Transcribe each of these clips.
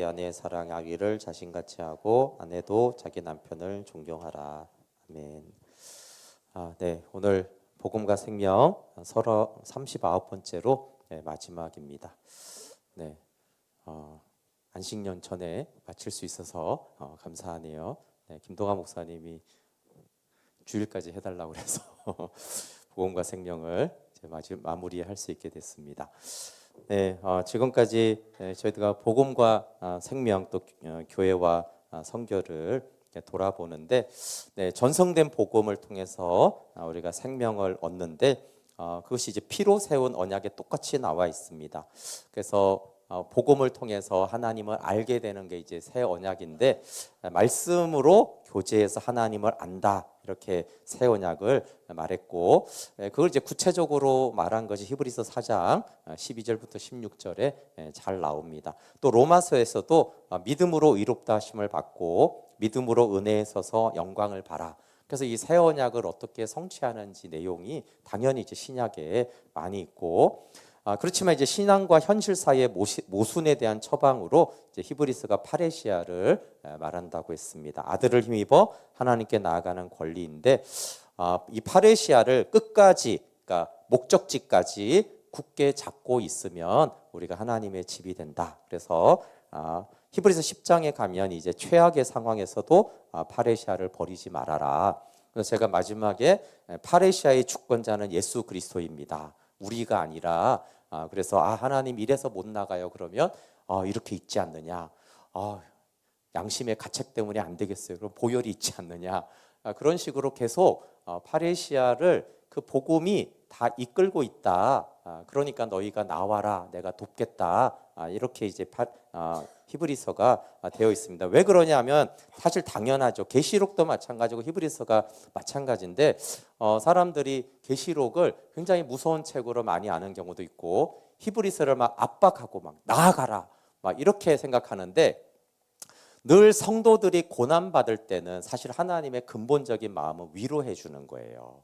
아내의 사랑하기를 자신같이 하고 아내도 자기 남편을 존경하라. 아멘. 네, 오늘 복음과 생명 39번째로 마지막입니다. 네, 안식년 전에 마칠 수 있어서 감사하네요. 네, 김동아 목사님이 주일까지 해달라고 그래서 복음과 생명을 마무리할 수 있게 됐습니다. 네, 지금까지 저희가 복음과 생명 또 교회와 선교를 돌아보는데, 네, 전성된 복음을 통해서 우리가 생명을 얻는데, 그것이 이제 피로 세운 언약에 똑같이 나와 있습니다. 그래서 복음을 통해서 하나님을 알게 되는 게 이제 새 언약인데, 말씀으로 교제해서 하나님을 안다, 이렇게 새 언약을 말했고, 그걸 이제 구체적으로 말한 것이 히브리서 4장 12절부터 16절에 잘 나옵니다. 또 로마서에서도 믿음으로 의롭다 하심을 받고 믿음으로 은혜에 서서 영광을 받아. 그래서 이 새 언약을 어떻게 성취하는지 내용이 당연히 이제 신약에 많이 있고, 그렇지만 이제 신앙과 현실 사이의 모순에 대한 처방으로 이제 히브리서가 파레시아를 말한다고 했습니다. 아들을 힘입어 하나님께 나아가는 권리인데, 이 파레시아를 끝까지, 그러니까 목적지까지 굳게 잡고 있으면 우리가 하나님의 집이 된다. 그래서 히브리서 10장에 가면 이제 최악의 상황에서도 파레시아를 버리지 말아라. 그래서 제가 마지막에 파레시아의 주권자는 예수 그리스도입니다. 우리가 아니라, 그래서 하나님 이래서 못 나가요. 그러면 이렇게 있지 않느냐, 양심의 가책 때문에 안 되겠어요. 그럼 보혈이 있지 않느냐, 그런 식으로 계속 파레시아를 그 복음이 다 이끌고 있다. 그러니까 너희가 나와라, 내가 돕겠다. 이렇게 이제 히브리서가 되어 있습니다. 왜 그러냐면 사실 당연하죠. 계시록도 마찬가지고 히브리서가 마찬가지인데, 사람들이 계시록을 굉장히 무서운 책으로 많이 아는 경우도 있고, 히브리서를 막 압박하고 막 나아가라 막 이렇게 생각하는데, 늘 성도들이 고난 받을 때는 사실 하나님의 근본적인 마음은 위로해 주는 거예요.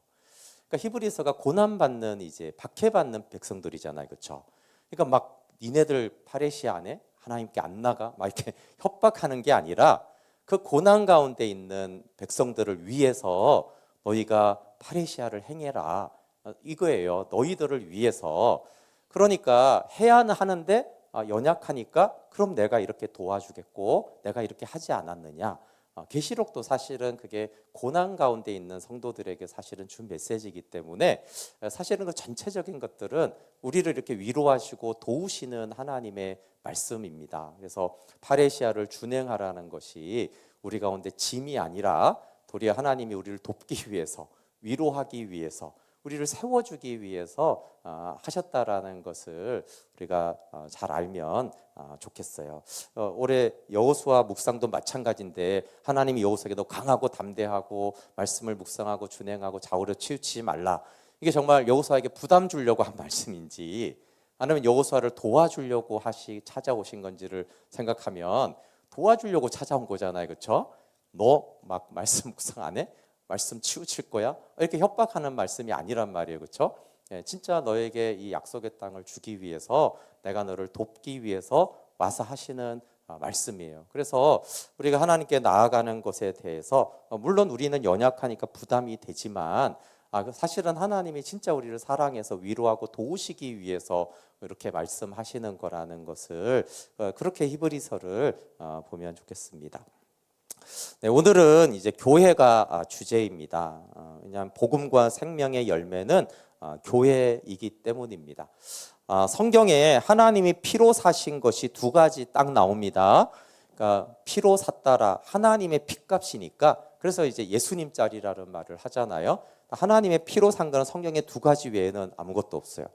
그러니까 히브리서가 고난 받는, 이제 박해받는 백성들이잖아요, 그렇죠? 그러니까 막 니네들 파레시아 안에 하나님께 안 나가 막 이렇게 협박하는 게 아니라, 그 고난 가운데 있는 백성들을 위해서 너희가 파레시아를 행해라, 이거예요. 너희들을 위해서. 그러니까 해야는 하는데 연약하니까 그럼 내가 이렇게 도와주겠고, 내가 이렇게 하지 않았느냐. 계시록도 사실은 그게 고난 가운데 있는 성도들에게 사실은 준 메시지이기 때문에, 사실은 그 전체적인 것들은 우리를 이렇게 위로하시고 도우시는 하나님의 말씀입니다. 그래서 파레시아를 준행하라는 것이 우리 가운데 짐이 아니라 도리어 하나님이 우리를 돕기 위해서, 위로하기 위해서, 우리를 세워주기 위해서 하셨다라는 것을 우리가 잘 알면 좋겠어요. 올해 여호수아 묵상도 마찬가지인데, 하나님이 여호수아에게 너 강하고 담대하고 말씀을 묵상하고 준행하고 좌우로 치우치지 말라. 이게 정말 여호수아에게 부담 주려고 한 말씀인지, 아니면 여호수아를 도와주려고 찾아오신 건지를 생각하면 도와주려고 찾아온 거잖아요, 그렇죠? 너 막 말씀 묵상 안 해? 말씀 치우칠 거야? 이렇게 협박하는 말씀이 아니란 말이에요, 그렇죠? 진짜 너에게 이 약속의 땅을 주기 위해서, 내가 너를 돕기 위해서 와서 하시는 말씀이에요. 그래서 우리가 하나님께 나아가는 것에 대해서, 물론 우리는 연약하니까 부담이 되지만, 사실은 하나님이 진짜 우리를 사랑해서 위로하고 도우시기 위해서 이렇게 말씀하시는 거라는 것을, 그렇게 히브리서를 보면 좋겠습니다. 네, 오늘은 이제 교회가 주제입니다. 왜냐하면 복음과 생명의 열매는 교회이기 때문입니다. 성경에 하나님이 피로 사신 것이 두 가지 딱 나옵니다. 그러니까 피로 샀다라, 하나님의 피값이니까, 그래서 이제 예수님 짤이라는 말을 하잖아요. 하나님의 피로 산 거는 성경에 두 가지 외에는 아무것도 없어요.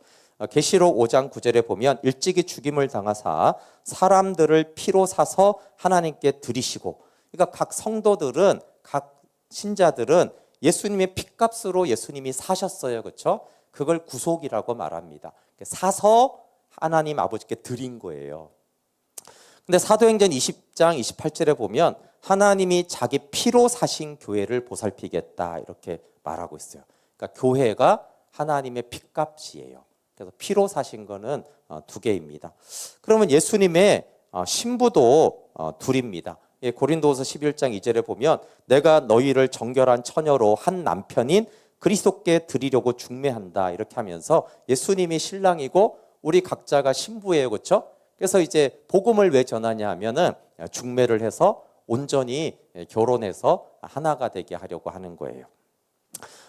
계시록 5장 9절에 보면 일찍이 죽임을 당하사 사람들을 피로 사서 하나님께 드리시고, 그러니까 각 성도들은, 각 신자들은 예수님의 피값으로 예수님이 사셨어요, 그렇죠? 그걸 구속이라고 말합니다. 사서 하나님 아버지께 드린 거예요. 근데 사도행전 20장 28절에 보면 하나님이 자기 피로 사신 교회를 보살피겠다, 이렇게 말하고 있어요. 그러니까 교회가 하나님의 피값이에요. 그래서 피로 사신 거는 두 개입니다. 그러면 예수님의 신부도 둘입니다. 고린도후서 11장 2절에 보면 내가 너희를 정결한 처녀로 한 남편인 그리스도께 드리려고 중매한다 이렇게 하면서 예수님이 신랑이고 우리 각자가 신부예요. 그렇죠? 그래서 이제 복음을 왜 전하냐 하면은 중매를 해서 온전히 결혼해서 하나가 되게 하려고 하는 거예요.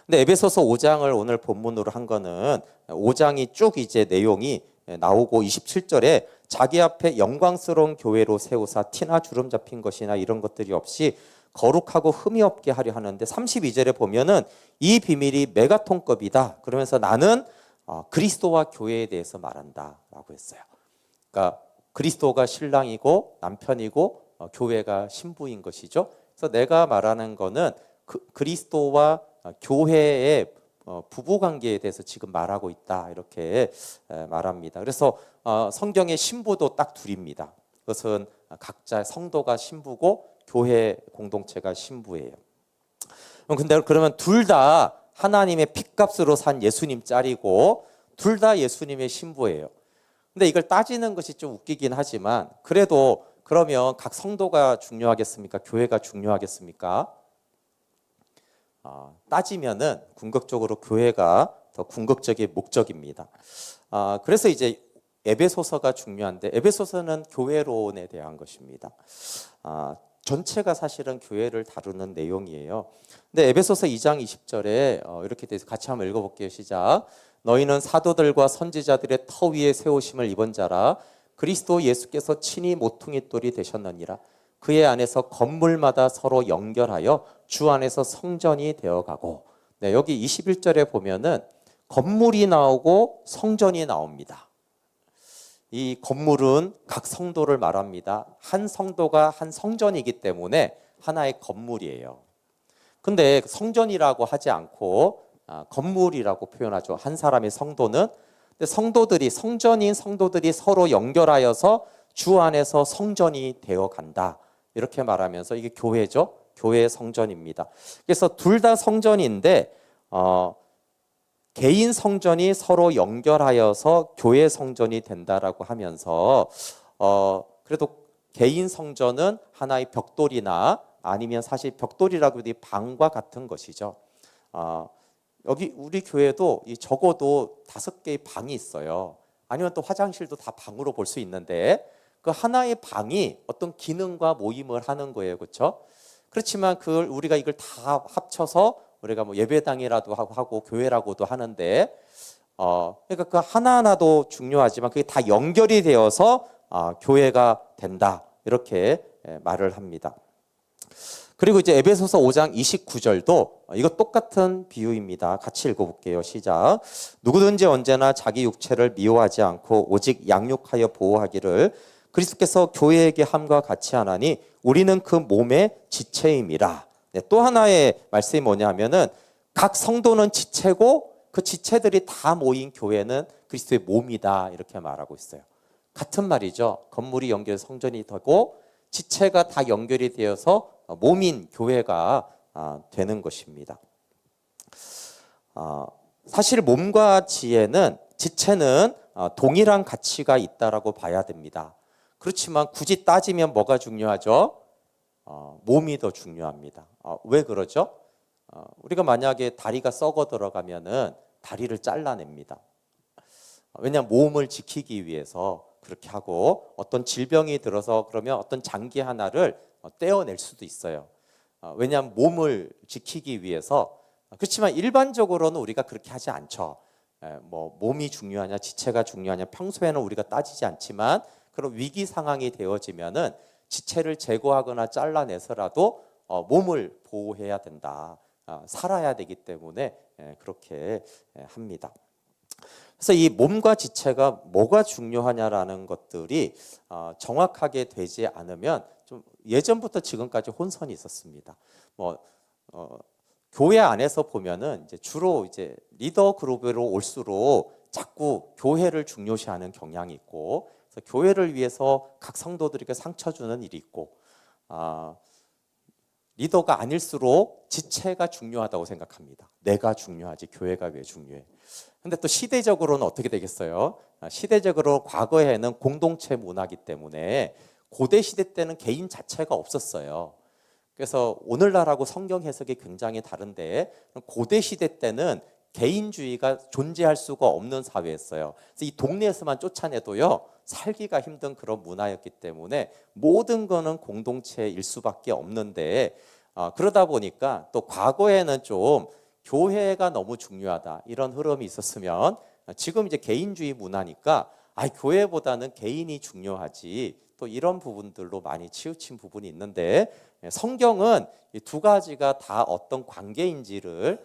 근데 에베소서 5장을 오늘 본문으로 한 거는 5장이 쭉 이제 내용이 나오고 27절에 자기 앞에 영광스러운 교회로 세우사 티나 주름 잡힌 것이나 이런 것들이 없이 거룩하고 흠이 없게 하려 하는데 32절에 보면은 이 비밀이 메가톤급이다. 그러면서 나는 그리스도와 교회에 대해서 말한다라고 했어요. 그러니까 그리스도가 신랑이고 남편이고 교회가 신부인 것이죠. 그래서 내가 말하는 거는 그리스도와 교회의 부부관계에 대해서 지금 말하고 있다 이렇게 말합니다. 그래서 성경의 신부도 딱 둘입니다. 그것은 각자 성도가 신부고 교회 공동체가 신부예요. 근데 그러면 둘 다 하나님의 핏값으로 산 예수님 짤이고 둘 다 예수님의 신부예요. 근데 이걸 따지는 것이 좀 웃기긴 하지만 그래도 그러면 각 성도가 중요하겠습니까? 교회가 중요하겠습니까? 따지면은 궁극적으로 교회가 더 궁극적인 목적입니다. 그래서 이제 에베소서가 중요한데 에베소서는 교회론에 대한 것입니다. 전체가 사실은 교회를 다루는 내용이에요. 근데 에베소서 2장 20절에 이렇게 돼서 같이 한번 읽어볼게요. 시작. 너희는 사도들과 선지자들의 터 위에 세우심을 입은 자라 그리스도 예수께서 친히 모퉁이돌이 되셨느니라. 그의 안에서 건물마다 서로 연결하여 주 안에서 성전이 되어가고. 네, 여기 21절에 보면은 건물이 나오고 성전이 나옵니다. 이 건물은 각 성도를 말합니다. 한 성도가 한 성전이기 때문에 하나의 건물이에요. 근데 성전이라고 하지 않고 건물이라고 표현하죠. 한 사람의 성도는. 근데 성도들이 성전인 성도들이 서로 연결하여서 주 안에서 성전이 되어 간다. 이렇게 말하면서 이게 교회죠. 교회의 성전입니다. 그래서 둘 다 성전인데 개인 성전이 서로 연결하여서 교회 성전이 된다라고 하면서 그래도 개인 성전은 하나의 벽돌이나 아니면 사실 벽돌이라고 해도 방과 같은 것이죠. 여기 우리 교회도 적어도 5개의 방이 있어요. 아니면 또 화장실도 다 방으로 볼 수 있는데 그 하나의 방이 어떤 기능과 모임을 하는 거예요. 그렇죠? 그렇지만 우리가 이걸 다 합쳐서 우리가 뭐 예배당이라도 하고 교회라고도 하는데 그러니까 그 하나하나도 중요하지만 그게 다 연결이 되어서 교회가 된다. 이렇게 말을 합니다. 그리고 이제 에베소서 5장 29절도 이거 똑같은 비유입니다. 같이 읽어볼게요. 시작. 누구든지 언제나 자기 육체를 미워하지 않고 오직 양육하여 보호하기를 그리스도께서 교회에게 함과 같이 하나니 우리는 그 몸의 지체임이라. 네, 또 하나의 말씀이 뭐냐면은 각 성도는 지체고 그 지체들이 다 모인 교회는 그리스도의 몸이다. 이렇게 말하고 있어요. 같은 말이죠. 건물이 연결해서 성전이 되고 지체가 다 연결이 되어서 몸인 교회가 되는 것입니다. 사실 몸과 지체는 동일한 가치가 있다라고 봐야 됩니다. 그렇지만 굳이 따지면 뭐가 중요하죠? 몸이 더 중요합니다. 왜 그러죠? 우리가 만약에 다리가 썩어 들어가면은 다리를 잘라냅니다. 왜냐하면 몸을 지키기 위해서 그렇게 하고 어떤 질병이 들어서 그러면 어떤 장기 하나를 떼어낼 수도 있어요. 왜냐하면 몸을 지키기 위해서. 그렇지만 일반적으로는 우리가 그렇게 하지 않죠. 뭐 몸이 중요하냐 지체가 중요하냐 평소에는 우리가 따지지 않지만 그런 위기 상황이 되어지면은 지체를 제거하거나 잘라내서라도 몸을 보호해야 된다. 살아야 되기 때문에 그렇게 합니다. 그래서 이 몸과 지체가 뭐가 중요하냐라는 것들이 정확하게 되지 않으면 좀 예전부터 지금까지 혼선이 있었습니다. 교회 안에서 보면은 이제 주로 이제 리더 그룹으로 올수록 자꾸 교회를 중요시하는 경향이 있고, 그래서 교회를 위해서 각 성도들에게 상처 주는 일이 있고, 리더가 아닐수록 지체가 중요하다고 생각합니다. 내가 중요하지 교회가 왜 중요해? 근데 또 시대적으로는 어떻게 되겠어요? 시대적으로 과거에는 공동체 문화이기 때문에 고대 시대 때는 개인 자체가 없었어요. 그래서 오늘날하고 성경 해석이 굉장히 다른데 고대 시대 때는 개인주의가 존재할 수가 없는 사회였어요. 그래서 이 동네에서만 쫓아내도요 살기가 힘든 그런 문화였기 때문에 모든 거는 공동체일 수밖에 없는데 그러다 보니까 또 과거에는 좀 교회가 너무 중요하다 이런 흐름이 있었으면 지금 이제 개인주의 문화니까 교회보다는 개인이 중요하지 또 이런 부분들로 많이 치우친 부분이 있는데 성경은 이 두 가지가 다 어떤 관계인지를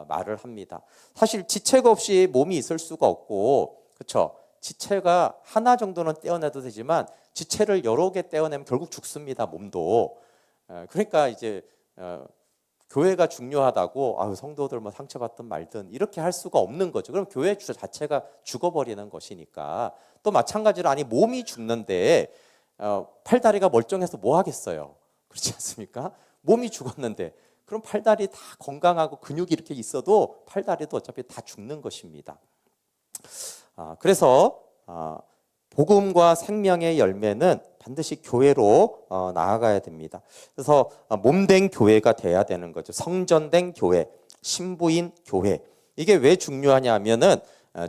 말을 합니다. 사실 지체가 없이 몸이 있을 수가 없고 그렇죠. 지체가 하나 정도는 떼어내도 되지만 지체를 여러 개 떼어내면 결국 죽습니다. 몸도. 그러니까 이제 교회가 중요하다고 성도들 뭐 상처받든 말든 이렇게 할 수가 없는 거죠. 그럼 교회 자체가 죽어버리는 것이니까. 또 마찬가지로 몸이 죽는데 팔다리가 멀쩡해서 뭐 하겠어요. 그렇지 않습니까? 몸이 죽었는데 그럼 팔다리 다 건강하고 근육이 이렇게 있어도 팔다리도 어차피 다 죽는 것입니다. 그래서 복음과 생명의 열매는 반드시 교회로 나아가야 됩니다. 그래서 몸된 교회가 돼야 되는 거죠. 성전된 교회, 신부인 교회. 이게 왜 중요하냐 하면은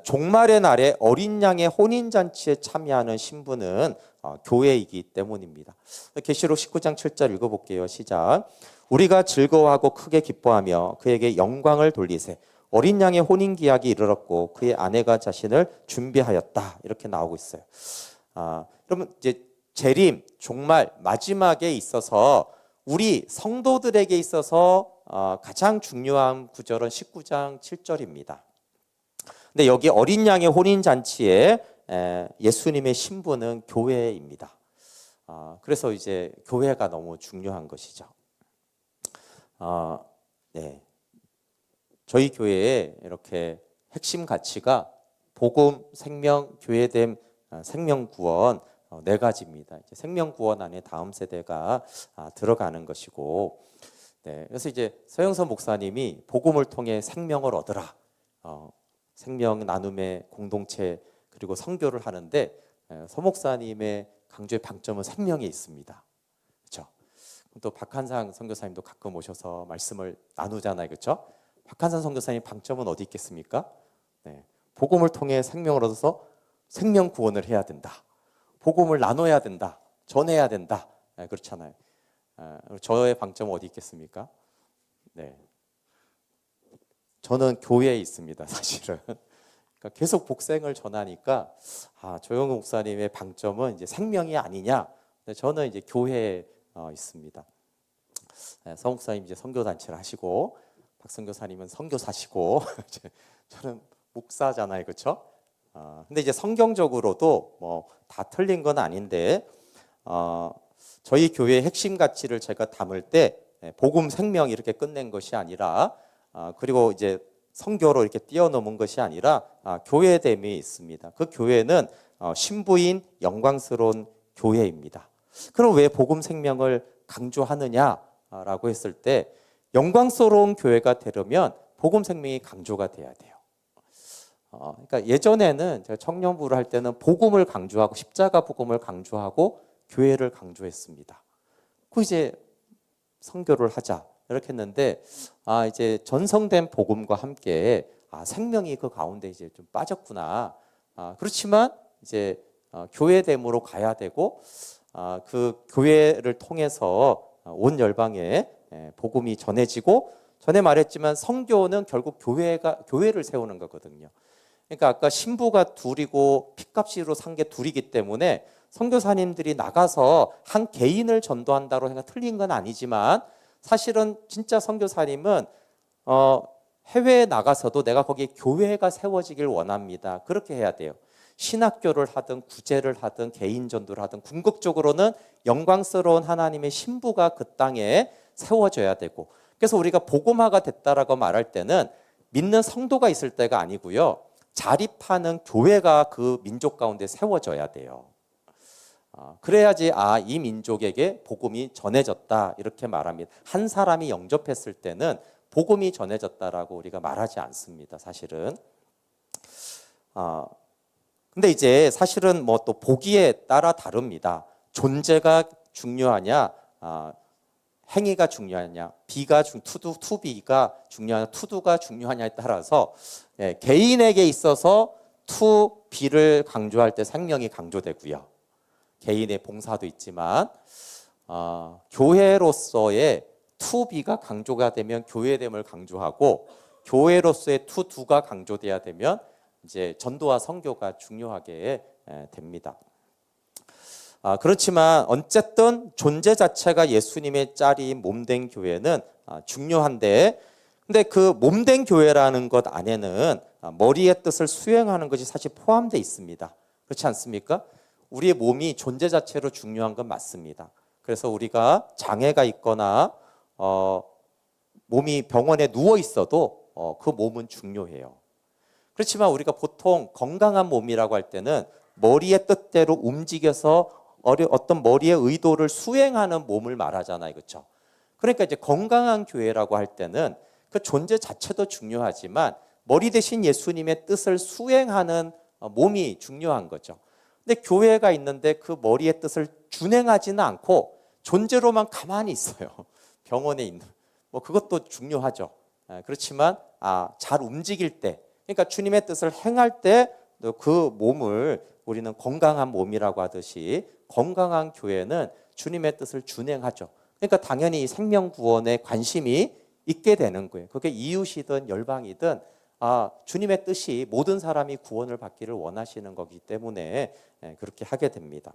종말의 날에 어린 양의 혼인잔치에 참여하는 신부는 교회이기 때문입니다. 계시록 19장 7절 읽어볼게요. 시작. 우리가 즐거워하고 크게 기뻐하며 그에게 영광을 돌리세. 어린 양의 혼인기약이 이르렀고 그의 아내가 자신을 준비하였다. 이렇게 나오고 있어요. 그러면 이제 재림, 종말, 마지막에 있어서 우리 성도들에게 있어서 가장 중요한 구절은 19장 7절입니다. 근데 여기 어린 양의 혼인잔치에 예수님의 신부는 교회입니다. 그래서 이제 교회가 너무 중요한 것이죠. 네. 저희 교회에 이렇게 핵심 가치가 복음, 생명, 교회됨, 생명구원 네 가지입니다. 이제 생명구원 안에 다음 세대가 들어가는 것이고, 네. 그래서 이제 서영선 목사님이 복음을 통해 생명을 얻으라, 생명 나눔의 공동체 그리고 선교를 하는데 서 목사님의 강조의 방점은 생명에 있습니다. 그렇죠? 또 박한상 선교사님도 가끔 오셔서 말씀을 나누잖아요, 그렇죠? 박한상 선교사님 방점은 어디 있겠습니까? 네. 복음을 통해 생명을 얻어서 생명 구원을 해야 된다. 복음을 나눠야 된다. 전해야 된다. 네, 그렇잖아요. 저의 방점은 어디 있겠습니까? 네. 저는 교회에 있습니다, 사실은. 그러니까 계속 복생을 전하니까 조영우 목사님의 방점은 이제 생명이 아니냐. 저는 이제 교회에 있습니다. 서 목사님 이제 선교 단체를 하시고 박 선교사님은 선교사시고 저는 목사잖아요, 그렇죠? 근데 이제 성경적으로도 뭐 다 틀린 건 아닌데 저희 교회의 핵심 가치를 제가 담을 때 복음 생명 이렇게 끝낸 것이 아니라 그리고 이제 선교로 이렇게 뛰어넘은 것이 아니라 교회됨이 있습니다. 그 교회는 신부인 영광스러운 교회입니다. 그럼 왜 복음 생명을 강조하느냐라고 했을 때 영광스러운 교회가 되려면 복음 생명이 강조가 돼야 돼요. 그러니까 예전에는 제가 청년부를 할 때는 복음을 강조하고 십자가 복음을 강조하고 교회를 강조했습니다. 그 이제 선교를 하자 이렇게 했는데 이제 전성된 복음과 함께 생명이 그 가운데 이제 좀 빠졌구나. 그렇지만 이제 교회됨으로 가야 되고 그 교회를 통해서 온 열방에 복음이 전해지고 전에 말했지만 선교는 결국 교회를 세우는 거거든요. 그러니까 아까 신부가 둘이고 핏값으로 산 게 둘이기 때문에 선교사님들이 나가서 한 개인을 전도한다고 해서 틀린 건 아니지만 사실은 진짜 선교사님은 해외에 나가서도 내가 거기에 교회가 세워지길 원합니다. 그렇게 해야 돼요. 신학교를 하든 구제를 하든 개인 전도를 하든 궁극적으로는 영광스러운 하나님의 신부가 그 땅에 세워져야 되고 그래서 우리가 복음화가 됐다라고 말할 때는 믿는 성도가 있을 때가 아니고요. 자립하는 교회가 그 민족 가운데 세워져야 돼요. 그래야지 이 민족에게 복음이 전해졌다 이렇게 말합니다. 한 사람이 영접했을 때는 복음이 전해졌다라고 우리가 말하지 않습니다. 사실은. 근데 이제 사실은 뭐 또 보기에 따라 다릅니다. 존재가 중요하냐, 행위가 중요하냐, 비가 투비가 중요하냐, 투두가 중요하냐에 따라서 개인에게 있어서 투비를 강조할 때 생명이 강조되고요. 개인의 봉사도 있지만 교회로서의 투비가 강조가 되면 교회됨을 강조하고, 교회로서의 투두가 강조돼야 되면 이제 전도와 선교가 중요하게 됩니다. 그렇지만 어쨌든 존재 자체가 예수님의 짤인 몸된 교회는 중요한데, 근데 그 몸된 교회라는 것 안에는 머리의 뜻을 수행하는 것이 사실 포함되어 있습니다. 그렇지 않습니까? 우리의 몸이 존재 자체로 중요한 건 맞습니다. 그래서 우리가 장애가 있거나 몸이 병원에 누워 있어도 그 몸은 중요해요. 그렇지만 우리가 보통 건강한 몸이라고 할 때는 머리의 뜻대로 움직여서 어떤 머리의 의도를 수행하는 몸을 말하잖아요. 그렇죠? 그러니까 이제 건강한 교회라고 할 때는 그 존재 자체도 중요하지만 머리 대신 예수님의 뜻을 수행하는 몸이 중요한 거죠. 근데 교회가 있는데 그 머리의 뜻을 준행하지는 않고 존재로만 가만히 있어요. 병원에 있는. 그것도 중요하죠. 그렇지만 잘 움직일 때, 그러니까 주님의 뜻을 행할 때 그 몸을 우리는 건강한 몸이라고 하듯이 건강한 교회는 주님의 뜻을 준행하죠. 그러니까 당연히 생명 구원에 관심이 있게 되는 거예요. 그게 이웃이든 열방이든 주님의 뜻이 모든 사람이 구원을 받기를 원하시는 거기 때문에 그렇게 하게 됩니다.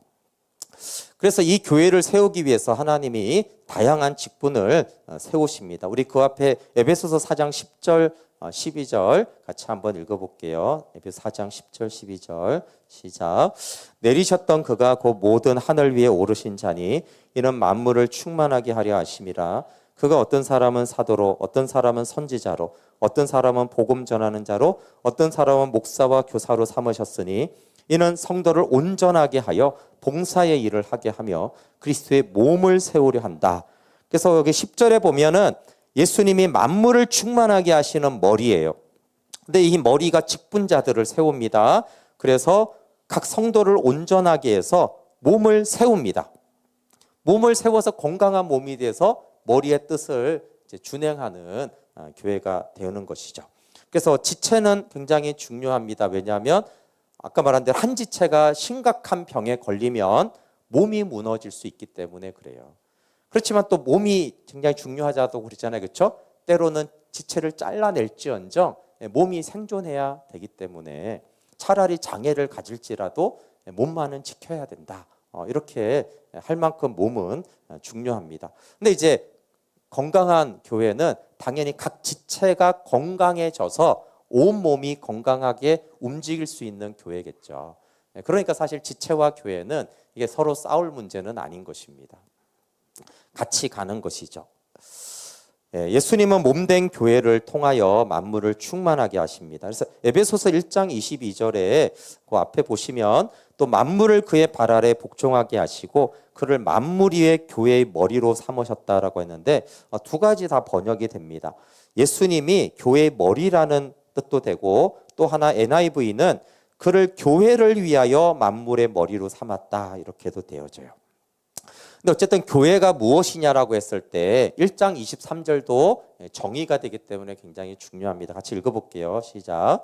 그래서 이 교회를 세우기 위해서 하나님이 다양한 직분을 세우십니다. 우리 그 앞에 에베소서 4장 10절 12절 같이 한번 읽어볼게요. 에베소 4장 10절 12절 시작. 내리셨던 그가 곧 모든 하늘 위에 오르신 자니 이는 만물을 충만하게 하려 하심이라. 그가 어떤 사람은 사도로, 어떤 사람은 선지자로, 어떤 사람은 복음 전하는 자로, 어떤 사람은 목사와 교사로 삼으셨으니 이는 성도를 온전하게 하여 봉사의 일을 하게 하며 그리스도의 몸을 세우려 한다. 그래서 여기 10절에 보면은 예수님이 만물을 충만하게 하시는 머리예요. 근데 이 머리가 직분자들을 세웁니다. 그래서 각 성도를 온전하게 해서 몸을 세웁니다. 몸을 세워서 건강한 몸이 돼서 머리의 뜻을 준행하는 교회가 되는 것이죠. 그래서 지체는 굉장히 중요합니다. 왜냐하면 아까 말한 대로 한 지체가 심각한 병에 걸리면 몸이 무너질 수 있기 때문에 그래요. 그렇지만 또 몸이 굉장히 중요하다고 그러잖아요. 그렇죠? 때로는 지체를 잘라낼지언정 몸이 생존해야 되기 때문에 차라리 장애를 가질지라도 몸만은 지켜야 된다. 이렇게 할 만큼 몸은 중요합니다. 근데 이제 건강한 교회는 당연히 각 지체가 건강해져서 온 몸이 건강하게 움직일 수 있는 교회겠죠. 그러니까 사실 지체와 교회는 이게 서로 싸울 문제는 아닌 것입니다. 같이 가는 것이죠. 예수님은 몸된 교회를 통하여 만물을 충만하게 하십니다. 그래서 에베소서 1장 22절에 그 앞에 보시면 또 만물을 그의 발 아래 복종하게 하시고 그를 만물 위의 교회의 머리로 삼으셨다라고 했는데 두 가지 다 번역이 됩니다. 예수님이 교회의 머리라는 뜻도 되고 또 하나 NIV는 그를 교회를 위하여 만물의 머리로 삼았다 이렇게도 되어져요. 근데 어쨌든 교회가 무엇이냐라고 했을 때 1장 23절도 정의가 되기 때문에 굉장히 중요합니다. 같이 읽어볼게요. 시작.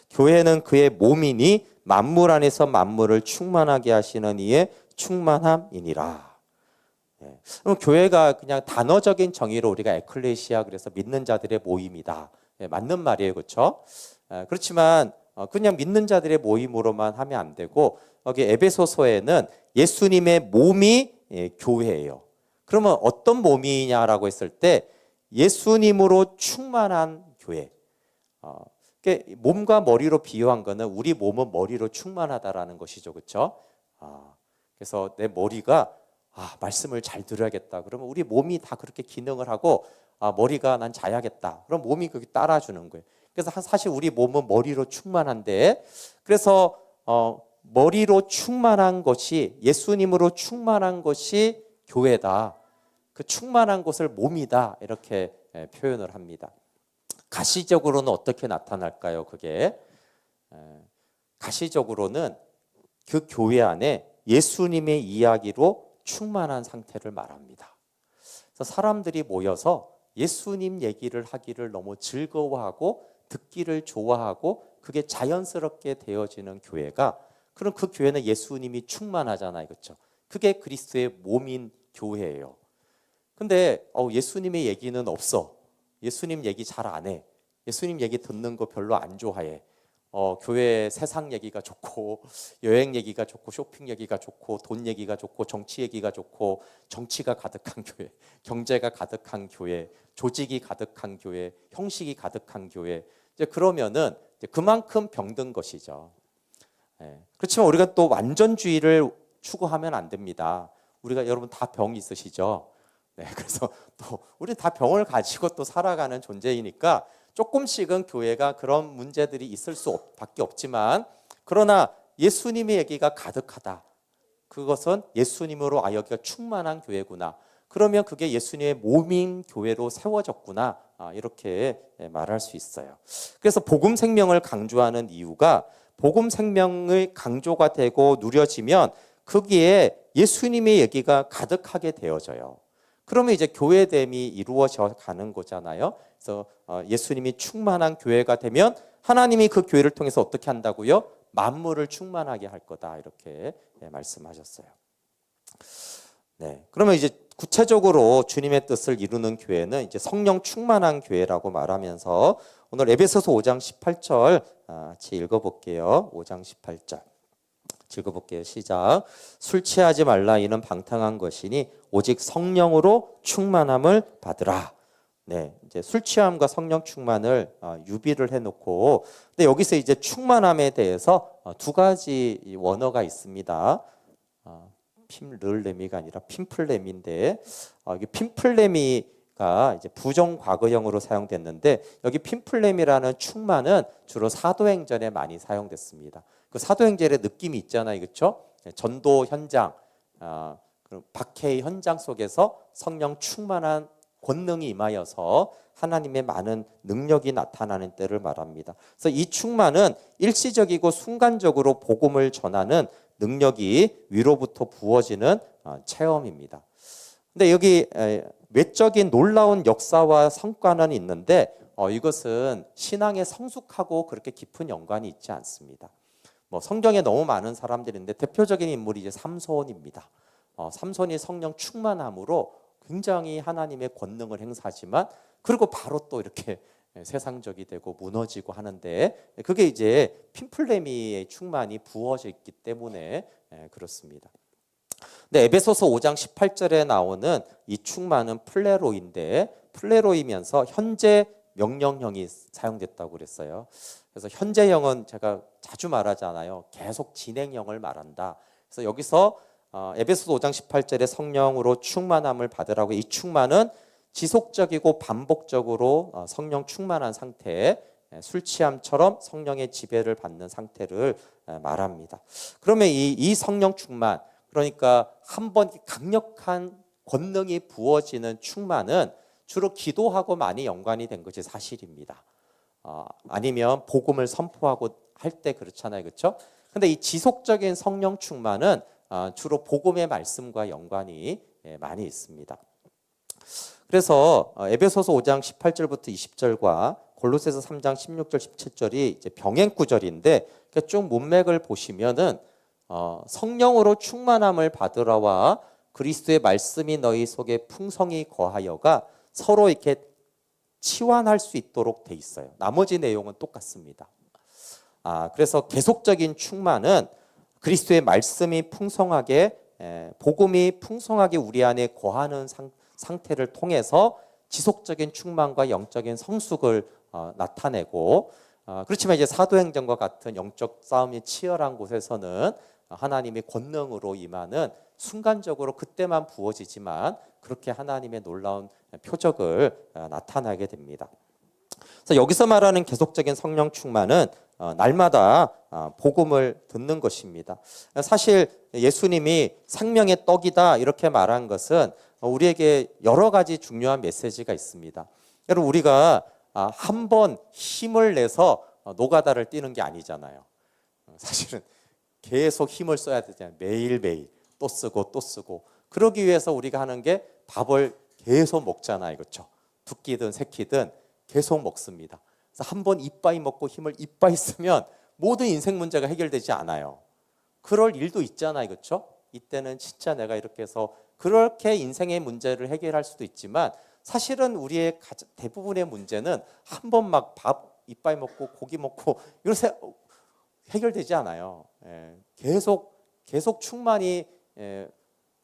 교회는 그의 몸이니 만물 안에서 만물을 충만하게 하시는 이의 충만함이니라. 그럼 교회가 그냥 단어적인 정의로 우리가 에클레시아 그래서 믿는 자들의 모임이다. 맞는 말이에요. 그렇죠? 그렇지만 그냥 믿는 자들의 모임으로만 하면 안 되고 여기 에베소서에는 예수님의 몸이 교회예요. 그러면 어떤 몸이냐라고 했을 때 예수님으로 충만한 교회. 몸과 머리로 비유한 거는 우리 몸은 머리로 충만하다라는 것이죠. 그렇죠? 그래서 내 머리가 말씀을 잘 들어야겠다. 그러면 우리 몸이 다 그렇게 기능을 하고 머리가 난 자야겠다. 그럼 몸이 그렇게 따라주는 거예요. 그래서 사실 우리 몸은 머리로 충만한데 그래서 머리로 충만한 것이 예수님으로 충만한 것이 교회다. 그 충만한 것을 몸이다. 이렇게 표현을 합니다. 가시적으로는 어떻게 나타날까요? 그게 가시적으로는 그 교회 안에 예수님의 이야기로 충만한 상태를 말합니다. 그래서 사람들이 모여서 예수님 얘기를 하기를 너무 즐거워하고 듣기를 좋아하고 그게 자연스럽게 되어지는 교회가, 그럼 그 교회는 예수님이 충만하잖아요. 그렇죠? 그게 그리스도의 몸인 교회예요. 근데 예수님의 얘기는 없어. 예수님 얘기 잘 안 해. 예수님 얘기 듣는 거 별로 안 좋아해. 교회 세상 얘기가 좋고 여행 얘기가 좋고 쇼핑 얘기가 좋고 돈 얘기가 좋고 정치 얘기가 좋고 정치가 가득한 교회, 경제가 가득한 교회, 조직이 가득한 교회, 형식이 가득한 교회. 이제 그러면은 이제 그만큼 병든 것이죠. 그렇지만 우리가 또 완전주의를 추구하면 안 됩니다. 우리가 여러분 다 병이 있으시죠? 그래서 또 우리 다 병을 가지고 또 살아가는 존재이니까 조금씩은 교회가 그런 문제들이 있을 수밖에 없지만, 그러나 예수님의 얘기가 가득하다. 그것은 예수님으로 여기가 충만한 교회구나. 그러면 그게 예수님의 몸인 교회로 세워졌구나. 이렇게 말할 수 있어요. 그래서 복음 생명을 강조하는 이유가, 복음 생명의 강조가 되고 누려지면 거기에 예수님의 얘기가 가득하게 되어져요. 그러면 이제 교회됨이 이루어져 가는 거잖아요. 그래서 예수님이 충만한 교회가 되면 하나님이 그 교회를 통해서 어떻게 한다고요? 만물을 충만하게 할 거다. 이렇게 말씀하셨어요. 그러면 이제 구체적으로 주님의 뜻을 이루는 교회는 이제 성령 충만한 교회라고 말하면서 오늘 에베소서 5장 18절 같이 읽어볼게요. 5장 18절. 읽어볼게요. 시작. 술 취하지 말라. 이는 방탕한 것이니 오직 성령으로 충만함을 받으라. 이제 술 취함과 성령 충만을 유비를 해놓고, 근데 여기서 이제 충만함에 대해서 두 가지 원어가 있습니다. 핌르레미가 아니라 핌플레미인데, 이게 핌플레미가 이제 부정 과거형으로 사용됐는데, 여기 핌플레미라는 충만은 주로 사도행전에 많이 사용됐습니다. 그 사도행전의 느낌이 있잖아요, 그렇죠? 전도 현장, 박해의 현장 속에서 성령 충만한 권능이 임하여서 하나님의 많은 능력이 나타나는 때를 말합니다. 그래서 이 충만은 일시적이고 순간적으로 복음을 전하는 능력이 위로부터 부어지는 체험입니다. 근데 여기 외적인 놀라운 역사와 성과는 있는데 이것은 신앙에 성숙하고 그렇게 깊은 연관이 있지 않습니다. 성경에 너무 많은 사람들인데 대표적인 인물이 이제 삼손입니다. 삼손이 성령 충만함으로 굉장히 하나님의 권능을 행사하지만, 그리고 바로 또 이렇게 세상적이 되고 무너지고 하는데, 그게 이제 핌플레미의 충만이 부어져 있기 때문에 그렇습니다. 근데 에베소서 5장 18절에 나오는 이 충만은 플레로인데, 플레로이면서 현재 명령형이 사용됐다고 그랬어요. 그래서 현재형은 제가 자주 말하잖아요. 계속 진행형을 말한다. 그래서 여기서 에베소서 5장 18절에 성령으로 충만함을 받으라고, 이 충만은 지속적이고 반복적으로 성령 충만한 상태, 술 취함처럼 성령의 지배를 받는 상태를 말합니다. 그러면 이 성령 충만, 그러니까 한번 강력한 권능이 부어지는 충만은 주로 기도하고 많이 연관이 된 것이 사실입니다. 아니면 복음을 선포하고 할 때 그렇잖아요, 그렇죠? 근데 이 지속적인 성령 충만은 주로 복음의 말씀과 연관이 많이 있습니다. 그래서 에베소서 5장 18절부터 20절과 골로새서 3장 16절 17절이 이제 병행 구절인데, 쭉 문맥을 보시면은 성령으로 충만함을 받으라와 그리스도의 말씀이 너희 속에 풍성히 거하여가 서로 이렇게 치환할 수 있도록 돼 있어요. 나머지 내용은 똑같습니다. 그래서 계속적인 충만은 그리스도의 말씀이 풍성하게, 복음이 풍성하게 우리 안에 거하는 상태를 통해서 지속적인 충만과 영적인 성숙을 나타내고, 그렇지만 이제 사도행전과 같은 영적 싸움이 치열한 곳에서는 하나님의 권능으로 임하는, 순간적으로 그때만 부어지지만 그렇게 하나님의 놀라운 표적을 나타나게 됩니다. 그래서 여기서 말하는 계속적인 성령 충만은 날마다 복음을 듣는 것입니다. 사실 예수님이 생명의 떡이다 이렇게 말한 것은 우리에게 여러 가지 중요한 메시지가 있습니다. 여러분, 우리가 한 번 힘을 내서 노가다를 뛰는 게 아니잖아요. 사실은 계속 힘을 써야 되잖아요. 매일매일 또 쓰고 또 쓰고. 그러기 위해서 우리가 하는 게 밥을 계속 먹잖아요. 그렇죠? 두 끼든 세 끼든 계속 먹습니다. 그래서 한 번 이빠이 먹고 힘을 이빠이 쓰면 모든 인생 문제가 해결되지 않아요. 그럴 일도 있잖아요. 그렇죠? 이때는 진짜 내가 이렇게 해서 그렇게 인생의 문제를 해결할 수도 있지만 사실은 우리의 대부분의 문제는 한 번 막 밥 이빠이 먹고 고기 먹고 이러세 해결되지 않아요. 계속 충만히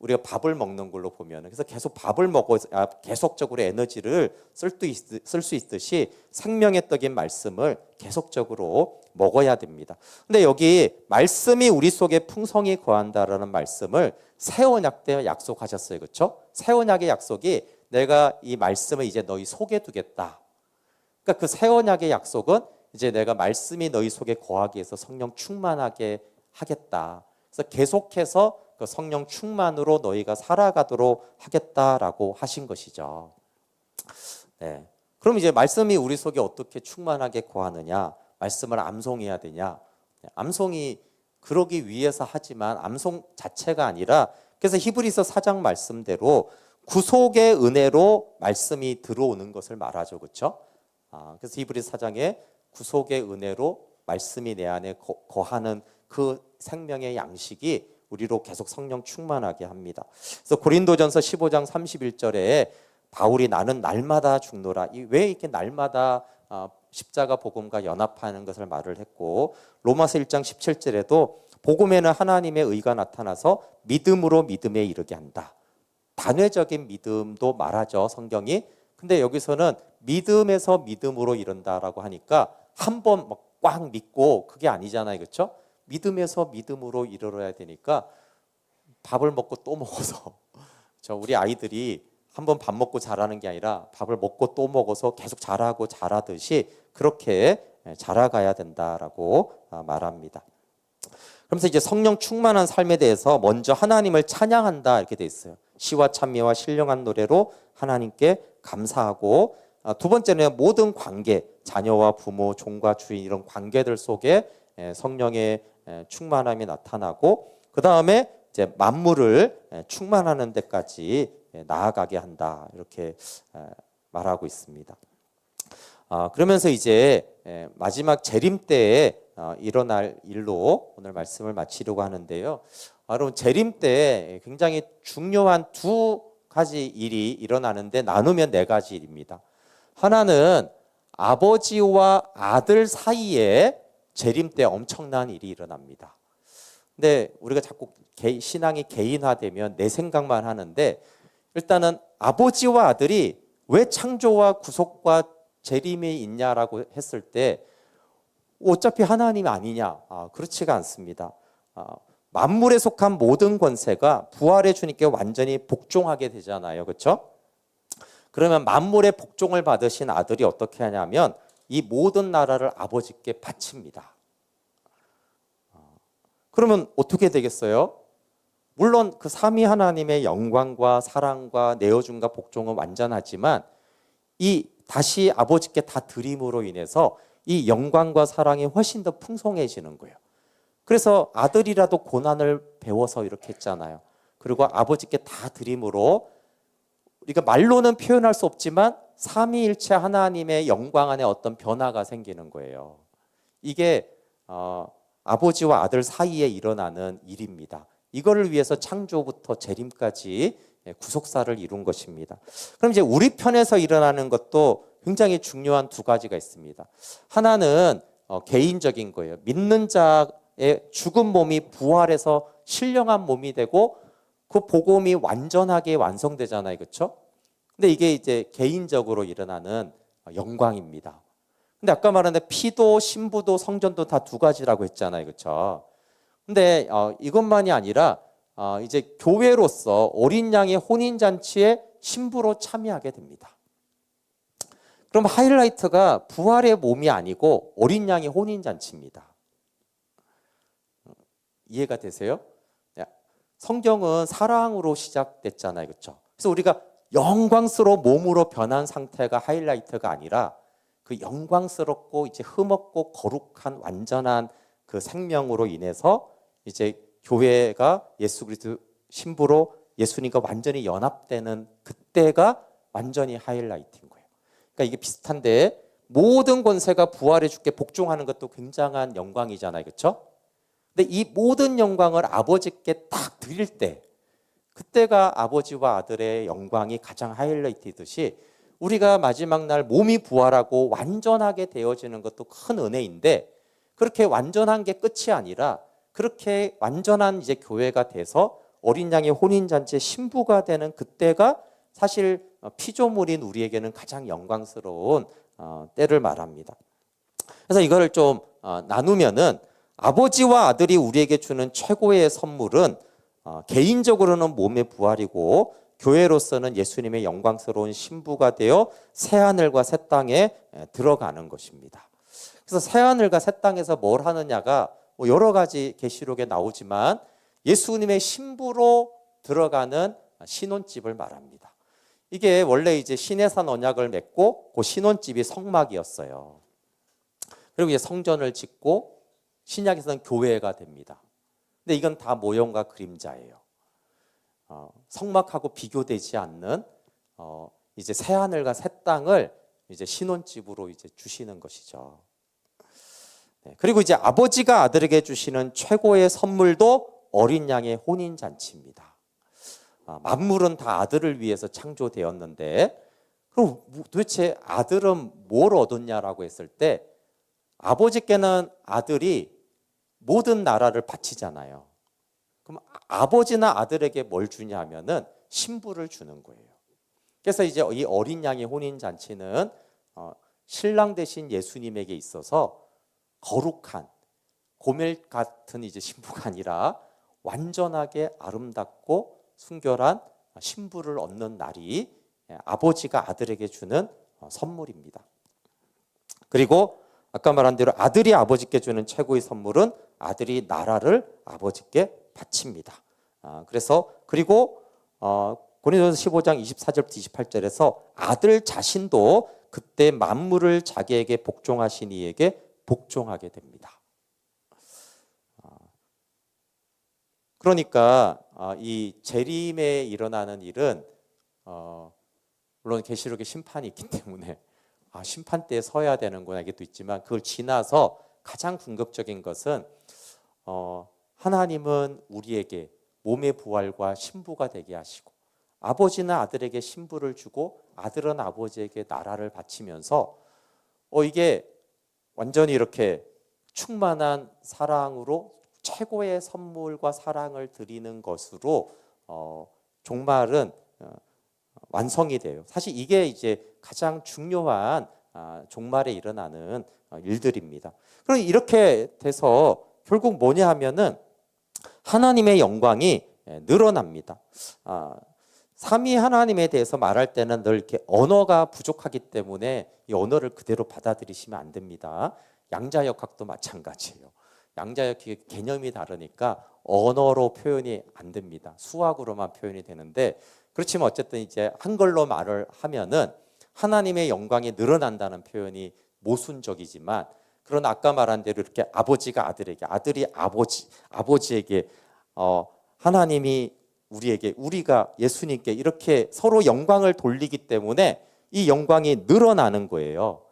우리가 밥을 먹는 걸로 보면 그래서 계속 밥을 먹어 계속적으로 에너지를 쓸 수 있듯이 생명의 떡인 말씀을 계속적으로 먹어야 됩니다. 근데 여기 말씀이 우리 속에 풍성히 거한다라는 말씀을 새 언약 때 약속하셨어요. 그렇죠? 새 언약의 약속이 내가 이 말씀을 이제 너희 속에 두겠다. 그러니까 그 새 언약의 약속은 이제 내가 말씀이 너희 속에 거하기 위해서 성령 충만하게 하겠다. 그래서 계속해서 그 성령 충만으로 너희가 살아가도록 하겠다라고 하신 것이죠. 네. 그럼 이제 말씀이 우리 속에 어떻게 충만하게 거하느냐? 말씀을 암송해야 되냐? 암송이 그러기 위해서 하지만 암송 자체가 아니라 그래서 히브리서 4장 말씀대로 구속의 은혜로 말씀이 들어오는 것을 말하죠. 그렇죠? 그래서 히브리서 4장에 구속의 은혜로 말씀이 내 안에 거하는 그 생명의 양식이 우리로 계속 성령 충만하게 합니다. 그래서 고린도전서 15장 31절에 바울이 나는 날마다 죽노라. 왜 이렇게 날마다 십자가 복음과 연합하는 것을 말을 했고 로마서 1장 17절에도 복음에는 하나님의 의가 나타나서 믿음으로 믿음에 이르게 한다. 단회적인 믿음도 말하죠. 성경이. 근데 여기서는 믿음에서 믿음으로 이른다라고 하니까 한 번 꽉 믿고 그게 아니잖아요. 그렇죠? 믿음에서 믿음으로 이르러야 되니까 밥을 먹고 또 먹어서 우리 아이들이 한 번 밥 먹고 자라는 게 아니라 밥을 먹고 또 먹어서 계속 자라고 자라듯이 그렇게 자라가야 된다라고 말합니다. 그러면서 이제 성령 충만한 삶에 대해서 먼저 하나님을 찬양한다 이렇게 돼 있어요. 시와 찬미와 신령한 노래로 하나님께 감사하고 두 번째는 모든 관계, 자녀와 부모, 종과 주인 이런 관계들 속에 성령의 충만함이 나타나고 그 다음에 이제 만물을 충만하는 데까지 나아가게 한다 이렇게 말하고 있습니다. 그러면서 이제 마지막 재림 때에 일어날 일로 오늘 말씀을 마치려고 하는데요. 여러분 재림 때 굉장히 중요한 두 가지 일이 일어나는데 나누면 네 가지 일입니다. 하나는 아버지와 아들 사이에 재림 때 엄청난 일이 일어납니다. 근데 우리가 자꾸 신앙이 개인화되면 내 생각만 하는데 일단은 아버지와 아들이 왜 창조와 구속과 재림이 있냐라고 했을 때 어차피 하나님이 아니냐? 그렇지가 않습니다. 만물에 속한 모든 권세가 부활의 주님께 완전히 복종하게 되잖아요. 그렇죠? 그러면 만물의 복종을 받으신 아들이 어떻게 하냐면 이 모든 나라를 아버지께 바칩니다. 그러면 어떻게 되겠어요? 물론 그 삼위 하나님의 영광과 사랑과 내어줌과 복종은 완전하지만 이 다시 아버지께 다 드림으로 인해서 이 영광과 사랑이 훨씬 더 풍성해지는 거예요. 그래서 아들이라도 고난을 배워서 이렇게 했잖아요. 그리고 아버지께 다 드림으로 우리가 말로는 표현할 수 없지만 삼위일체 하나님의 영광 안에 어떤 변화가 생기는 거예요. 이게 아버지와 아들 사이에 일어나는 일입니다. 이거를 위해서 창조부터 재림까지 구속사를 이룬 것입니다. 그럼 이제 우리 편에서 일어나는 것도 굉장히 중요한 두 가지가 있습니다. 하나는 개인적인 거예요. 믿는 자의 죽은 몸이 부활해서 신령한 몸이 되고 그 복음이 완전하게 완성되잖아요. 그렇죠? 근데 이게 이제 개인적으로 일어나는 영광입니다. 근데 아까 말한 피도 신부도 성전도 다 두 가지라고 했잖아요. 그렇죠? 근데 이것만이 아니라 이제 교회로서 어린 양의 혼인 잔치에 신부로 참여하게 됩니다. 그럼 하이라이트가 부활의 몸이 아니고 어린 양의 혼인 잔치입니다. 이해가 되세요? 성경은 사랑으로 시작됐잖아요. 그렇죠? 그래서 우리가 영광스러운 몸으로 변한 상태가 하이라이트가 아니라 그 영광스럽고 이제 흠없고 거룩한 완전한 그 생명으로 인해서 이제 교회가 예수 그리스도 신부로 예수님과 완전히 연합되는 그때가 완전히 하이라이트인 거예요. 그러니까 이게 비슷한데 모든 권세가 부활의 주께 복종하는 것도 굉장한 영광이잖아요. 그렇죠? 근데 이 모든 영광을 아버지께 딱 드릴 때 그때가 아버지와 아들의 영광이 가장 하이라이트이듯이 우리가 마지막 날 몸이 부활하고 완전하게 되어지는 것도 큰 은혜인데 그렇게 완전한 게 끝이 아니라 그렇게 완전한 이제 교회가 돼서 어린 양의 혼인잔치의 신부가 되는 그때가 사실 피조물인 우리에게는 가장 영광스러운 때를 말합니다. 그래서 이거를 좀 나누면은 아버지와 아들이 우리에게 주는 최고의 선물은 개인적으로는 몸의 부활이고 교회로서는 예수님의 영광스러운 신부가 되어 새하늘과 새 땅에 들어가는 것입니다. 그래서 새하늘과 새 땅에서 뭘 하느냐가 여러 가지 계시록에 나오지만 예수님의 신부로 들어가는 신혼집을 말합니다. 이게 원래 이제 시내산 언약을 맺고 그 신혼집이 성막이었어요. 그리고 이제 성전을 짓고 신약에서는 교회가 됩니다. 근데 이건 다 모형과 그림자예요. 성막하고 비교되지 않는 이제 새 하늘과 새 땅을 이제 신혼집으로 이제 주시는 것이죠. 네, 그리고 이제 아버지가 아들에게 주시는 최고의 선물도 어린 양의 혼인 잔치입니다. 만물은 다 아들을 위해서 창조되었는데 그럼 도대체 아들은 뭘 얻었냐라고 했을 때 아버지께는 아들이 모든 나라를 바치잖아요. 그럼 아버지나 아들에게 뭘 주냐 하면은 신부를 주는 거예요. 그래서 이제 이 어린 양의 혼인 잔치는 신랑 대신 예수님에게 있어서 거룩한 고멜 같은 이제 신부가 아니라 완전하게 아름답고 순결한 신부를 얻는 날이 아버지가 아들에게 주는 선물입니다. 그리고 아까 말한 대로 아들이 아버지께 주는 최고의 선물은 아들이 나라를 아버지께 바칩니다. 그래서 그리고 고린도전서 15장 24절부터 28절에서 아들 자신도 그때 만물을 자기에게 복종하신 이에게 복종하게 됩니다. 그러니까 이 재림에 일어나는 일은 물론 계시록에 심판이 있기 때문에 심판대에 서야 되는구나 이게 또 있지만 그걸 지나서 가장 궁극적인 것은 하나님은 우리에게 몸의 부활과 신부가 되게 하시고 아버지는 아들에게 신부를 주고 아들은 아버지에게 나라를 바치면서 이게 완전히 이렇게 충만한 사랑으로 최고의 선물과 사랑을 드리는 것으로 종말은 완성이 돼요. 사실 이게 이제 가장 중요한 종말에 일어나는 일들입니다. 그럼 이렇게 돼서 결국 뭐냐 하면은 하나님의 영광이 늘어납니다. 삼위 하나님에 대해서 말할 때는 늘 이렇게 언어가 부족하기 때문에 이 언어를 그대로 받아들이시면 안 됩니다. 양자역학도 마찬가지예요. 양자역학의 개념이 다르니까 언어로 표현이 안 됩니다. 수학으로만 표현이 되는데 그렇지만 어쨌든 이제 한글로 말을 하면은 하나님의 영광이 늘어난다는 표현이 모순적이지만 그런 아까 말한 대로 이렇게 아버지가 아들에게 아들이 아버지에게 하나님이 우리에게 우리가 예수님께 이렇게 서로 영광을 돌리기 때문에 이 영광이 늘어나는 거예요.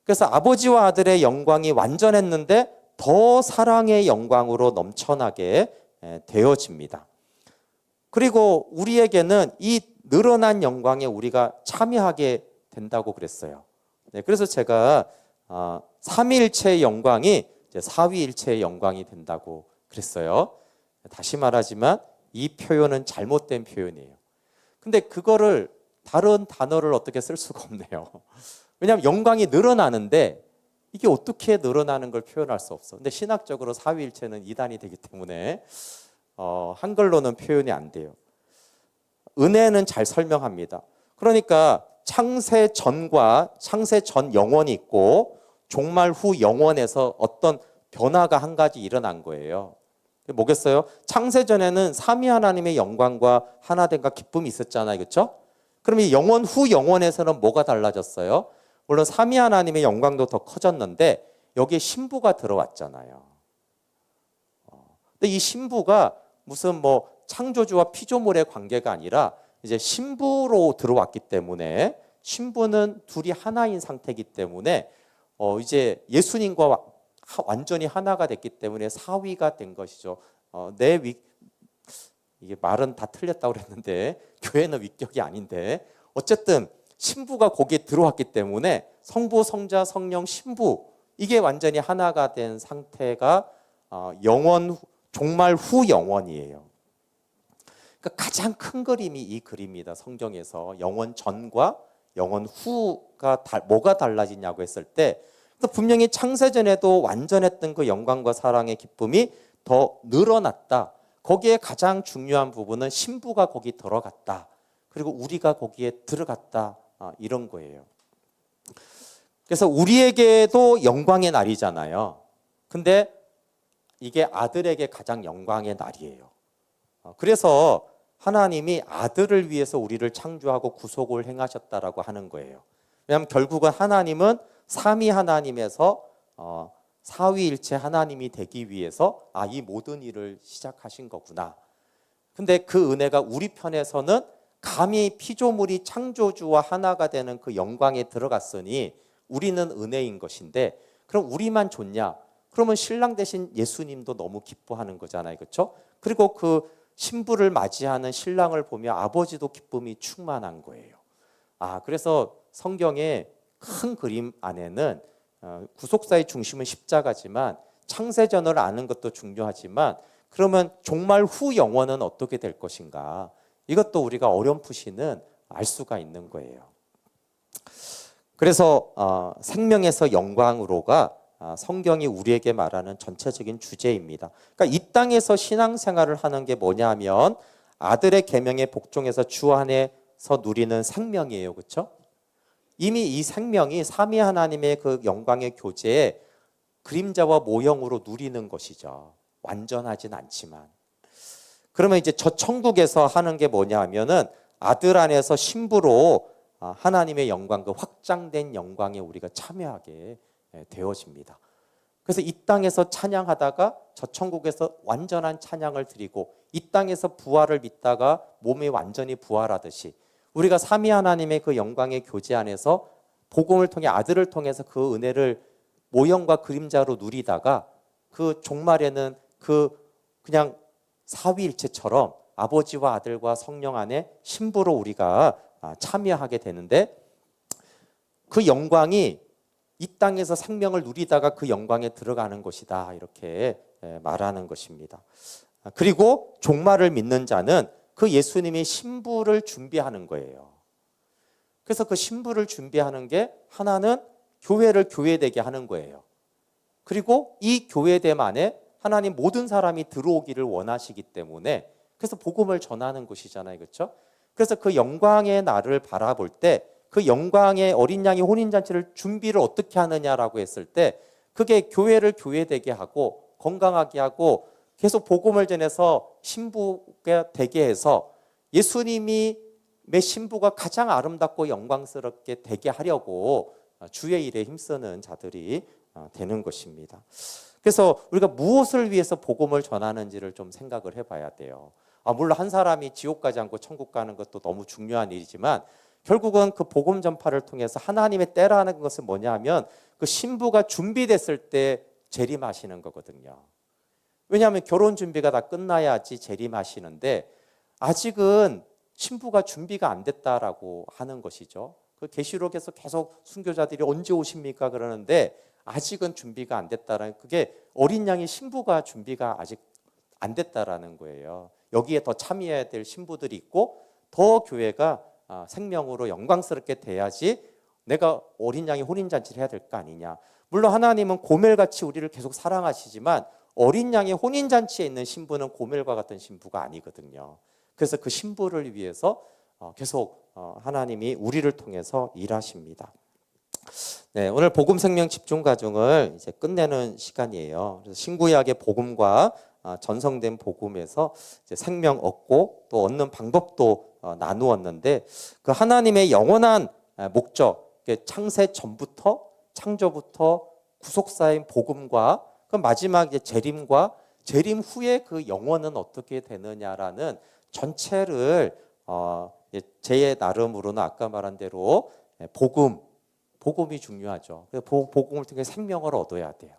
그래서 아버지와 아들의 영광이 완전했는데 더 사랑의 영광으로 넘쳐나게 되어집니다. 그리고 우리에게는 이 늘어난 영광에 우리가 참여하게 된다고 그랬어요. 네, 그래서 제가 삼위일체의 영광이 이제 사위일체의 영광이 된다고 그랬어요. 다시 말하지만 이 표현은 잘못된 표현이에요. 근데 그거를 다른 단어를 어떻게 쓸 수가 없네요. 왜냐하면 영광이 늘어나는데 이게 어떻게 늘어나는 걸 표현할 수 없어. 근데 신학적으로 사위일체는 이단이 되기 때문에 한글로는 표현이 안 돼요. 은혜는 잘 설명합니다. 그러니까 창세 전과 창세 전 영원이 있고 종말 후 영원에서 어떤 변화가 한 가지 일어난 거예요. 뭐겠어요? 창세 전에는 삼위 하나님의 영광과 하나됨과 기쁨이 있었잖아요. 그렇죠? 그럼 이 영원 후 영원에서는 뭐가 달라졌어요? 물론 삼위 하나님의 영광도 더 커졌는데 여기에 신부가 들어왔잖아요. 근데 이 신부가 무슨 뭐 창조주와 피조물의 관계가 아니라 이제 신부로 들어왔기 때문에 신부는 둘이 하나인 상태이기 때문에 이제 예수님과 완전히 하나가 됐기 때문에 사위가 된 것이죠. 이게 말은 다 틀렸다고 그랬는데 교회는 위격이 아닌데 어쨌든 신부가 거기에 들어왔기 때문에 성부, 성자, 성령, 신부 이게 완전히 하나가 된 상태가 영원 종말 후 영원이에요. 그러니까 가장 큰 그림이 이 그림입니다. 성경에서 영원 전과 영원 후가 뭐가 달라지냐고 했을 때 분명히 창세전에도 완전했던 그 영광과 사랑의 기쁨이 더 늘어났다. 거기에 가장 중요한 부분은 신부가 거기 들어갔다. 그리고 우리가 거기에 들어갔다. 이런 거예요. 그래서 우리에게도 영광의 날이잖아요. 근데 이게 아들에게 가장 영광의 날이에요. 그래서 하나님이 아들을 위해서 우리를 창조하고 구속을 행하셨다라고 하는 거예요. 왜냐하면 결국은 하나님은 삼위 하나님에서 사위일체 하나님이 되기 위해서 이 모든 일을 시작하신 거구나. 근데 그 은혜가 우리 편에서는 감히 피조물이 창조주와 하나가 되는 그 영광에 들어갔으니 우리는 은혜인 것인데 그럼 우리만 좋냐? 그러면 신랑 대신 예수님도 너무 기뻐하는 거잖아요. 그렇죠? 그리고 그 신부를 맞이하는 신랑을 보며 아버지도 기쁨이 충만한 거예요. 그래서 성경의 큰 그림 안에는 구속사의 중심은 십자가지만 창세전을 아는 것도 중요하지만 그러면 종말 후 영원은 어떻게 될 것인가? 이것도 우리가 어렴풋이는 알 수가 있는 거예요. 그래서 생명에서 영광으로가 성경이 우리에게 말하는 전체적인 주제입니다. 그러니까 이 땅에서 신앙생활을 하는 게 뭐냐면 아들의 계명에 복종해서 주 안에서 누리는 생명이에요. 그렇죠? 이미 이 생명이 삼위 하나님의 그 영광의 교제에 그림자와 모형으로 누리는 것이죠. 완전하진 않지만. 그러면 이제 저 천국에서 하는 게 뭐냐 하면은 아들 안에서 신부로 하나님의 영광, 그 확장된 영광에 우리가 참여하게 되어집니다. 그래서 이 땅에서 찬양하다가 저 천국에서 완전한 찬양을 드리고 이 땅에서 부활을 믿다가 몸이 완전히 부활하듯이 우리가 삼위 하나님의 그 영광의 교제 안에서 복음을 통해 아들을 통해서 그 은혜를 모형과 그림자로 누리다가 그 종말에는 그냥 사위일체처럼 아버지와 아들과 성령 안에 신부로 우리가 참여하게 되는데 그 영광이 이 땅에서 생명을 누리다가 그 영광에 들어가는 것이다. 이렇게 말하는 것입니다. 그리고 종말을 믿는 자는 그 예수님이 신부를 준비하는 거예요. 그래서 그 신부를 준비하는 게 하나는 교회를 교회되게 하는 거예요. 그리고 이 교회됨 안에 하나님 모든 사람이 들어오기를 원하시기 때문에 그래서 복음을 전하는 것이잖아요. 그렇죠? 그래서 그 영광의 날을 바라볼 때 그 영광의 어린 양의 혼인잔치를 준비를 어떻게 하느냐라고 했을 때 그게 교회를 교회되게 하고 건강하게 하고 계속 복음을 전해서 신부가 되게 해서 예수님이 매 신부가 가장 아름답고 영광스럽게 되게 하려고 주의 일에 힘쓰는 자들이 되는 것입니다. 그래서 우리가 무엇을 위해서 복음을 전하는지를 좀 생각을 해봐야 돼요. 물론 한 사람이 지옥 가지 않고 천국 가는 것도 너무 중요한 일이지만 결국은 그 복음 전파를 통해서 하나님의 때라는 것은 뭐냐 하면 그 신부가 준비됐을 때 재림하시는 거거든요. 왜냐하면 결혼 준비가 다 끝나야지 재림하시는데 아직은 신부가 준비가 안 됐다라고 하는 것이죠. 그 계시록에서 계속 순교자들이 언제 오십니까 그러는데 아직은 준비가 안 됐다라는 그게 어린 양의 신부가 준비가 아직 안 됐다라는 거예요. 여기에 더 참여해야 될 신부들이 있고 더 교회가 생명으로 영광스럽게 돼야지 내가 어린 양의 혼인잔치를 해야 될 거 아니냐. 물론 하나님은 고멜같이 우리를 계속 사랑하시지만 어린 양의 혼인잔치에 있는 신부는 고멜과 같은 신부가 아니거든요. 그래서 그 신부를 위해서 계속 하나님이 우리를 통해서 일하십니다. 네, 오늘 복음 생명 집중 과정을 이제 끝내는 시간이에요. 그래서 신구약의 복음과 전성된 복음에서 이제 생명 얻고 또 얻는 방법도 나누었는데 그 하나님의 영원한 목적, 창세 전부터 창조부터 구속사인 복음과 그 마지막 이제 재림과 재림 후에 그 영혼은 어떻게 되느냐라는 전체를 제 나름으로는 아까 말한 대로 복음이 중요하죠. 복음을 통해 생명을 얻어야 돼요.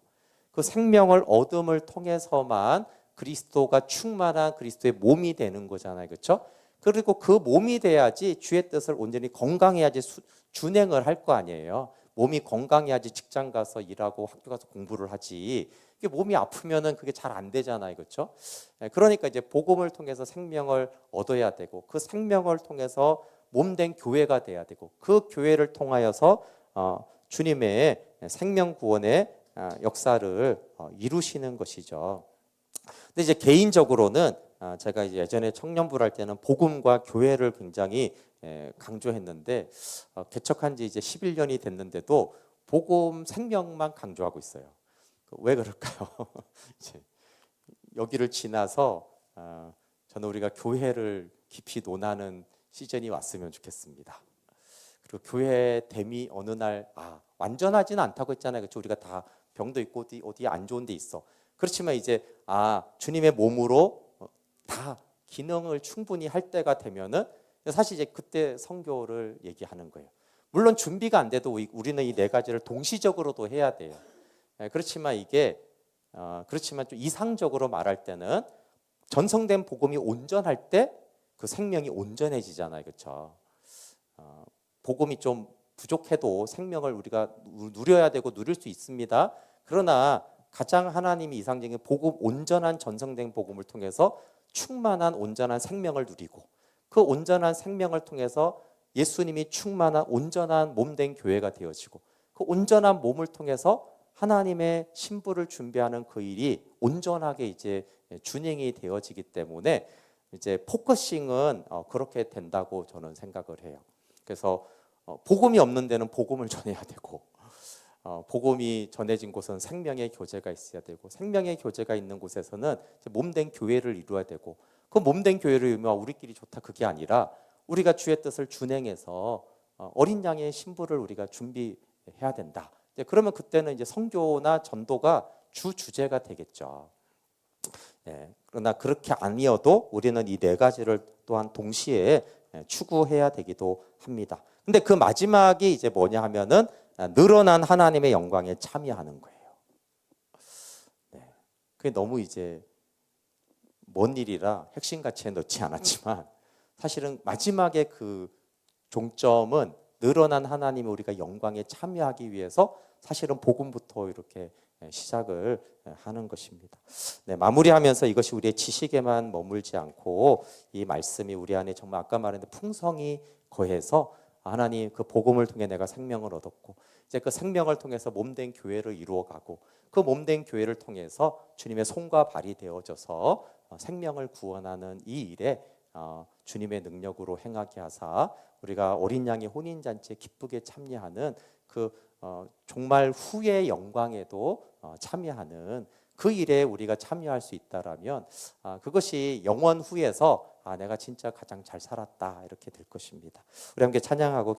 그 생명을 얻음을 통해서만 그리스도가 충만한 그리스도의 몸이 되는 거잖아요. 그렇죠? 그리고 그 몸이 돼야지 주의 뜻을 온전히 건강해야지 준행을 할 거 아니에요. 몸이 건강해야지 직장 가서 일하고 학교 가서 공부를 하지. 이게 몸이 아프면은 그게 잘 안 되잖아요. 그렇죠? 그러니까 이제 복음을 통해서 생명을 얻어야 되고 그 생명을 통해서 몸된 교회가 돼야 되고 그 교회를 통하여서 주님의 생명 구원의 역사를 이루시는 것이죠. 근데 이제 개인적으로는 제가 이제 예전에 청년부를 할 때는 복음과 교회를 굉장히 강조했는데 개척한 지 이제 11년이 됐는데도 복음 생명만 강조하고 있어요. 왜 그럴까요? 이제 여기를 지나서 저는 우리가 교회를 깊이 논하는 시즌이 왔으면 좋겠습니다. 그리고 교회됨이 어느 날 완전하지는 않다고 했잖아요. 그렇죠? 우리가 다 병도 있고 어디 안 좋은 데 있어. 그렇지만 이제 주님의 몸으로 다 기능을 충분히 할 때가 되면은 사실 이제 그때 선교를 얘기하는 거예요. 물론 준비가 안 돼도 우리는 이 네 가지를 동시적으로도 해야 돼요. 그렇지만 좀 이상적으로 말할 때는 전성된 복음이 온전할 때 그 생명이 온전해지잖아요. 그렇죠? 복음이 좀 부족해도 생명을 우리가 누려야 되고 누릴 수 있습니다. 그러나 가장 하나님이 이상적인 복음, 온전한 전성된 복음을 통해서 충만한 온전한 생명을 누리고 그 온전한 생명을 통해서 예수님이 충만한 온전한 몸된 교회가 되어지고 그 온전한 몸을 통해서 하나님의 신부를 준비하는 그 일이 온전하게 이제 준행이 되어지기 때문에 이제 포커싱은 그렇게 된다고 저는 생각을 해요. 그래서 복음이 없는 데는 복음을 전해야 되고 복음이 전해진 곳은 생명의 교제가 있어야 되고 생명의 교제가 있는 곳에서는 몸된 교회를 이루어야 되고 그 몸된 교회를 이루면 우리끼리 좋다 그게 아니라 우리가 주의 뜻을 준행해서 어린 양의 신부를 우리가 준비해야 된다. 그러면 그때는 이제 선교나 전도가 주 주제가 되겠죠. 그러나 그렇게 아니어도 우리는 이 네 가지를 또한 동시에 추구해야 되기도 합니다. 근데 그 마지막이 이제 뭐냐 하면은 늘어난 하나님의 영광에 참여하는 거예요. 그게 너무 이제 먼 일이라 핵심가치에 넣지 않았지만 사실은 마지막에 그 종점은 늘어난 하나님의 우리가 영광에 참여하기 위해서 사실은 복음부터 이렇게 시작을 하는 것입니다. 마무리하면서 이것이 우리의 지식에만 머물지 않고 이 말씀이 우리 안에 정말 아까 말했는데 풍성이 거해서 하나님 그 복음을 통해 내가 생명을 얻었고 이제 그 생명을 통해서 몸된 교회를 이루어가고 그 몸된 교회를 통해서 주님의 손과 발이 되어져서 생명을 구원하는 이 일에 주님의 능력으로 행하게 하사 우리가 어린 양의 혼인잔치에 기쁘게 참여하는 그 종말 후의 영광에도 참여하는 그 일에 우리가 참여할 수 있다라면 그것이 영원 후에서 내가 진짜 가장 잘 살았다 이렇게 될 것입니다. 우리 함께 찬양하고